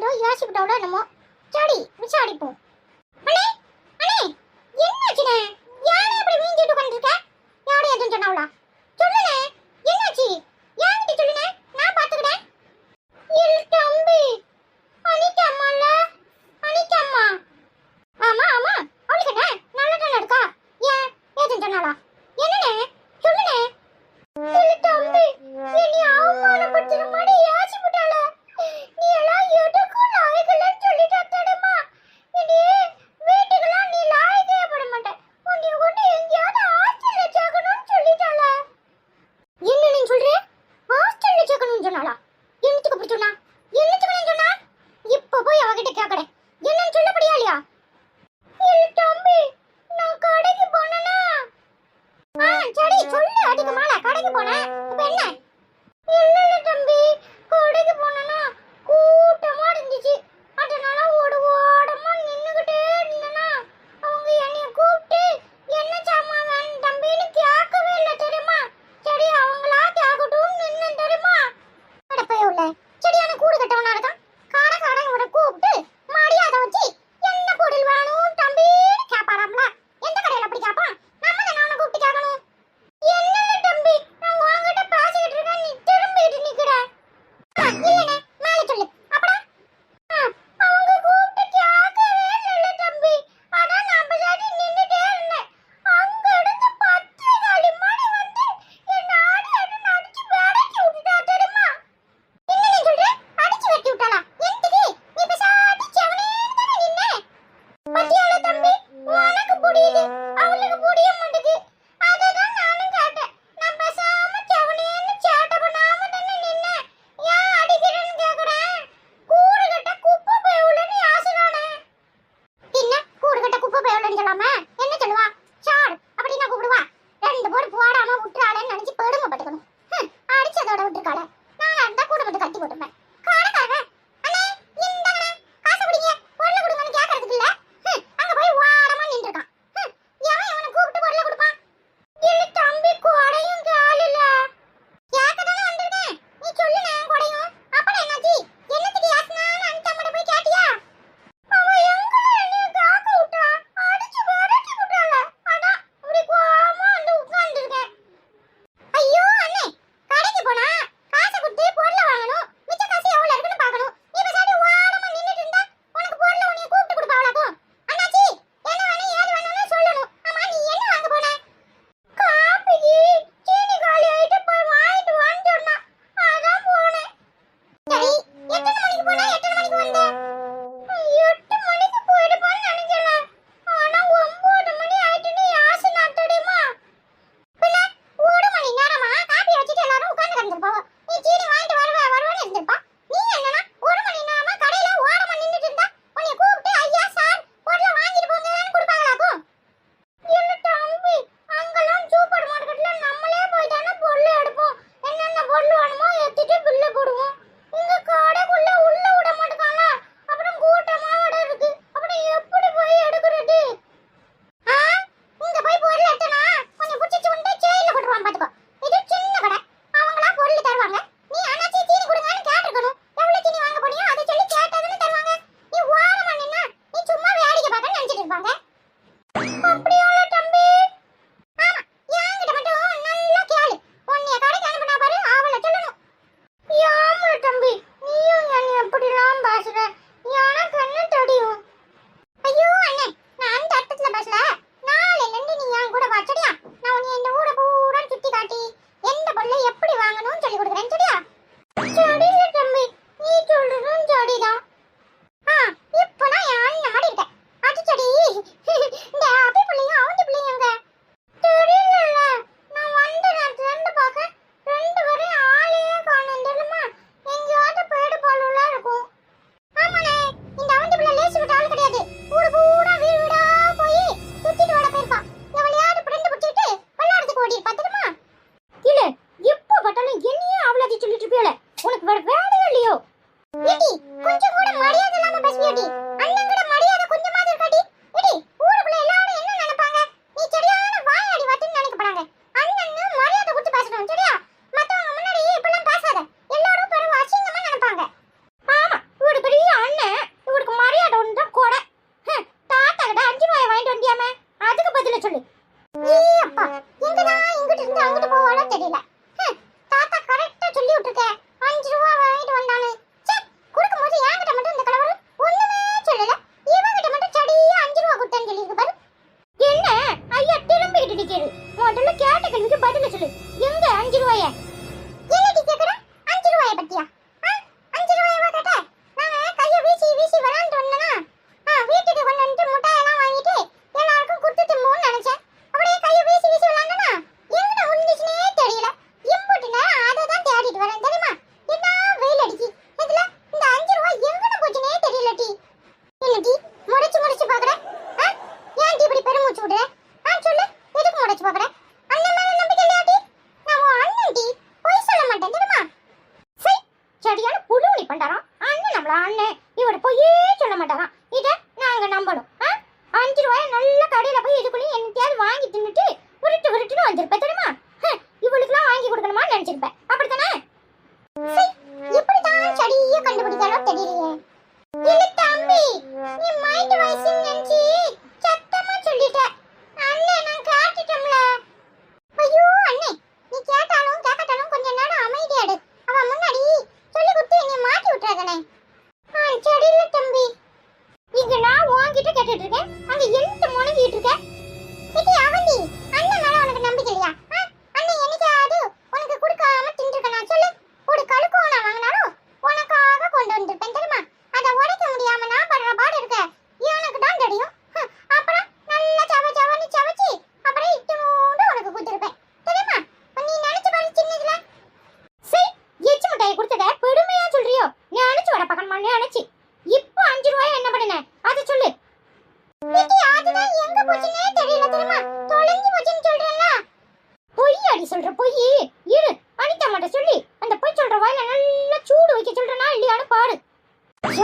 ஏதோ யோசிக்கிட்டோட என்னமோ. சரி விசாரிப்போம். அண்ணே அண்ணே என்னாச்சுண்ணே? யாரை அப்படி வீஞ்சிட்டு உட்காந்துருக்க? யாரும் எதுவும் சொன்னாவளா? சொல்லுண்ணே, என்னாச்சு? யார்கிட்ட சொல்லுண்ணே, நான் பாத்துக்கிறேன். தம்பி அனிதா அம்மால? அனிதா அம்மா? ஆமா ஆமா, அவளுக்கு என்ன நல்ல தானே இருக்கா? ஏன் எதுவும் சொன்னாளா? என்னண்ணே சொல்லுண்ணே. தம்பி என்னை அவமானப்படுத்துற மாதிரி யாசி விட்டாள. நீ எல்லாம் எதுக்கும் லாயக்கலன்னு சொல்லிட்டு அத்தடமா. இனி வீட்டுக்கெல்லாம் நீ லாயக்கே பட மாட்டேன். உன்னை கொண்டு எங்கேயாவது ஹாஸ்டல்ல சேர்க்கணும்னு சொல்லிட்டாள. என்ன நீ சொல்ற? ஹாஸ்டல்ல சேர்க்கணும்னு சொன்னாளா? என்னத்துக்கு அப்படி சொன்னா? என்னத்துக்கு சொன்னா? இப்ப போய் அவகிட்ட கேட்கறேன். என்னன்னு சொல்லப்படியா இல்லையா? தம்பி நான் கடைக்கு போனேனா? சரி சொல்லு. அதுக்கு மேல கடைக்கு போனேன், இப்ப என்ன? இல்ல தம்பி, கடைக்கு போனேனா கூட்டமா இருந்துச்சு. அதனால ஓடமா நின்னுகிட்டே இருந்தேனா அவங்க என்னைய கூப்பிட்டு என்ன சாமான் வேணும் தம்பின்னு கேட்கவே இல்லை தெரியுமா? சரி அவங்களா கேட்கட்டும் நின்னு தெரியுமா? அடப்பைய உள்ள சரியான கூடு கட்டவனா இருக்கான். கடையோட கூப்பிட்டு மரியாதை வச்சு என்ன பொருள் வேணும் தம்பின்னு கேட்பாராம்ல. எந்த கடையில அப்படி கேட்பான்? நம்ம தானே அவனை கூப்பிட்டு கேட்கணும். என்ன தம்பி நான் உங்ககிட்ட பேசிக்கிட்டு இருக்கேன், நீ திரும்பிட்டு நிக்கிற. இல்லைண்ணே மேல சொல்லு. அப்புறம் அவங்க கூப்பிட்டு கேட்கவே இல்லை தம்பி. ஆனா நான் பிள்ளாடி நின்னுட்டே இருந்தேன். அங்க இருந்து 10:15 மணி வந்து என்ன அடிச்சு விரட்டி விட்டுட்டா தெரியுமா? என்ன நீ சொல்ற? அடிச்சு விரட்டி விட்டாளா? எதுக்கு? நீ பேசாட்டி செவனேன்னு தானே நின்ன. பத்தியால தம்பி உனக்கு புரியுது, அவளுக்கு புரிய மாட்டேங்குது. அததான் நானும் கேட்டேன். நான் பேசாம செவனேன்னு சேட்டை பண்ணாம தானே நின்னேன். ஏன் அடிக்கிறேன்னு கேக்குறேன். கூடு கட்ட குப்பை பயவுலன்னு யாசுறானே. என்ன கூடு கட்ட குப்பை பயவுலன்னு சொல்லாம என்ன சொல்லுவா? சார் அப்படின்னா கூப்பிடுவா. 2 போடு போடாம விட்டுறாளேன்னு நினைச்சு பெருமை பட்டுக்கணும். அடிச்சதோட விட்டுருக்காளே. நான் அந்த கூட மட்டும் கட்டி போட்டுப்பேன். காடக்காக அண்ணே இந்தாங்கண்ணே காசை பிடிங்க பொருளை கொடுங்கன்னு கேட்கறதுக்கு இல்ல. அங்க போய் ஓரமா நின்றுருக்கான். எவன் இவனை கூப்பிட்டு பொருளை கொடுப்பான்? இல்ல தம்பி கொடையும் காலில கேட்கதானே வந்திருக்கேன். நீ சொல்லுண்ணே கொடையும். அப்புறம் என்னாச்சு? என்னத்துக்கு யாசனான்னு அனிதாம்கிட்ட போய் கேட்டியா? அவ எங்கட என்னைய காக்க விட்டா, அடிச்சு விரட்டி விட்டாள. அதான் இப்படி கோவமா வந்து உட்கார்ந்துருக்கேன். ஐயோ அண்ணே, கடைக்கு போனா காசை கொடுத்து பொருளை வாங்கணும். மிச்ச காசு எவ்வளவு இருக்குன்னு பார்க்கணும். நீ பேசாட்டி ஓரமா நின்னுட்டு இருந்தா உனக்கு பொருளை உன்னைய கூப்பிட்டு கொடுப்பாவளாக்கும். அண்ணாச்சி என்ன வேணும் ஏது வேணும்னு சொல்லணும். ஆமா நீ என்ன வாங்க போன? காப்பிக்கு சீனி காலி ஆயிட்டு போய் வாங்கிட்டு வான்னு சொன்னா. அதான் போனேன். சரி எத்தனை மணிக்கு போனா எத்தனை மணிக்கு வந்த? 8 மணிக்கு போயிடுப்பான்னு நினைக்கிறேன். ஆனா 9 மணி ஆயிட்டுன்னு யாசனா தெரியுமா? பின்ன 1 மணி நேரமா காப்பி வச்சுட்டு எல்லாரும் உட்கார்ந்து கிடந்திருப்பாவோ. நீ சீனி வாங்கிட்டு வருவேன்னு இருந்திருப்பா. நீ என்னன்னா 1 மணி நேரமா கடையில ஓரமா நின்னுட்டு இருந்தா உன்னை கூப்பிட்டு ஐயா சார் பொருளை வாங்கிட்டு போங்கன்னு கொடுப்பாங்களாக்கும். இல்ல தம்பி, அங்கெல்லாம் சூப்பர் மார்க்கெட்ல நம்மளே போயிட்டானா பொருள் எடுப்போம். என்னென்ன பொருள் வேணுமோ எடுத்துட்டு பில்லு போடுவோம். இங்க கடைக்குள்ள உள்ள விட மாட்டேங்காங்களா? அப்புறம் கூட்டமா வட இருக்கு. அப்புறம் எப்படி போய் எடுக்கிறது? இங்க போய் பொருள் எடுத்தனா கொஞ்சம் புடிச்சு கொண்டு ஜெயில போட்டுருவான் பாத்துக்கோ. இது சின்ன கடை, அவங்களா பொருள் தருவாங்க. நீ அண்ணாச்சி சீனி கொடுங்கன்னு கேட்டிருக்கணும். எவ்வளவு சீனி வாங்க போனியோ அதை சொல்லி கேட்டதுன்னு தருவாங்க. நீ ஓரமா நின்னா நீ சும்மா வேடிக்கை பார்க்க நினைச்சிட்டு இருப்பாங்க. அப்படியால தம்பி? ஆமா, என்கிட்ட மட்டும் நல்லா கேளு. உன்னைய கடைக்கு அனுப்புனா பாரு அவளை சொல்லணும். யாமல தம்பி, நீயும் என்னை எப்படிலாம் பேசுற? எனக்கு என்ன தெரியும்? ஐயோ அண்ணே, நான் அந்த அர்த்தத்துல பேசல. நாளையில இருந்து நீ என் கூட வா சரியா? நான் உன்னை இந்த ஊரை பூரா சுத்தி காட்டி எந்த பொருளை எப்படி வாங்கணும்னு சொல்லி கொடுக்குறேன் சரியா? சரியில்ல தம்பி, நீ சொல்றதும் சரிதான். இப்போ நான் என் அண்ணன் மாதிரி இருக்கேன். அது சரி, இந்த அப்பி பிள்ளையும் அவந்தி பிள்ளையும் எங்க? தெரியல. நான் வந்த நேரத்துல இருந்து பார்க்க 2 பேரும் ஆளையே காணோம் தெரியுமா? எங்கேயாவது போயிடு போலாம் இருக்கும். ஆமா அண்ணன் இவட போயே சொல்ல மாட்டாராம். இத நாங்க நம்பணும். 5 ரூபாய் நல்ல கடையில போய் இதுக்குள்ளேயும் என்னத்தையாவது வாங்கி தின்னுட்டு உருட்டுன்னு வந்திருப்பேன் தெரியுமா? இவளுக்குலாம் வாங்கி கொடுக்கணுமான்னு நினைச்சிருப்பேன். அப்படித்தானே? இப்படிதான் சரியா கண்டுபிடிக்காலோ தெரியலையே. இல்ல தம்பி, நீ மைண்ட் வாய்ஸ் நினைச்சி சத்தமா சொல்லிட்ட. அண்ணே நான் காட்டிட்டோம்ல. ஐயோ அண்ணே, நீ கேட்டாலும் கேட்கட்டாலும் கொஞ்ச நேரம் அமைதியாடு. அவ முன்னாடி சொல்லி கொடுத்து என்னை மாட்டி விட்டுறாதனே. சரியில்ல தம்பி, இங்க நான் உன்கிட்ட கேட்டுட்டு இருக்கேன், அங்க என்ன முணங்கிட்டு இருக்க? இது அவனி அண்ணன் மேல உனக்கு நம்பிக்கை இல்லையா? அண்ணன் என்னைக்காவது உனக்கு கொடுக்காம தின்றுக்க நான் சொல்லு. ஒரு கழுக்கு நான் வாங்கினாலும் உனக்காக கொண்டு வந்திருப்பேன் தெரியுமா? அதை உடைக்க முடியாம நான் படுற பாடு இருக்க எனக்கு தான் தெரியும். அப்புறம் நல்லா சவன்னு சவச்சி அப்புறம் இட்டுனோண்டு உனக்கு கொடுத்துருப்பேன் தெரியுமா? நீ நினைச்சு பாரு சின்னதுல. சரி, எச்சு மிட்டாயை கொடுத்தத பெருமையா சொல்றியோ? நீ அனுச்சு வர பக்கமா நீ அனுச்சு இப்போ 5 ரூபாய் என்ன பண்ணுன அதை சொல்லு. அதுதான் எங்க போச்சுன்னே தெரியல தெரியுமா? தொலைஞ்சு போச்சுன்னு சொல்றேன்ல. பொய் அடி சொல்ற பொய். இரு அனிதா மாட்ட சொல்லி அந்த பொய் சொல்ற வாயில நல்லா சூடு வைக்க சொல்றனா இல்லையான்னு பாரு.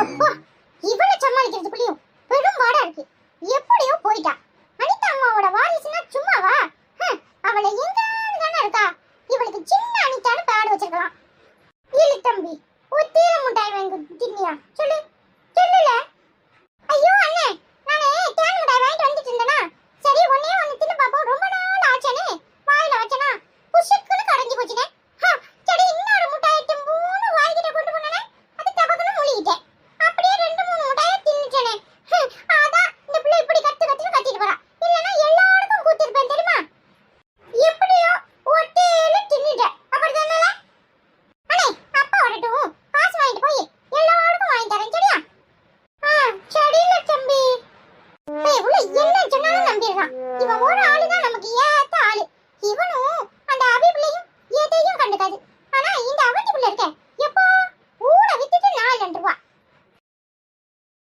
எப்பா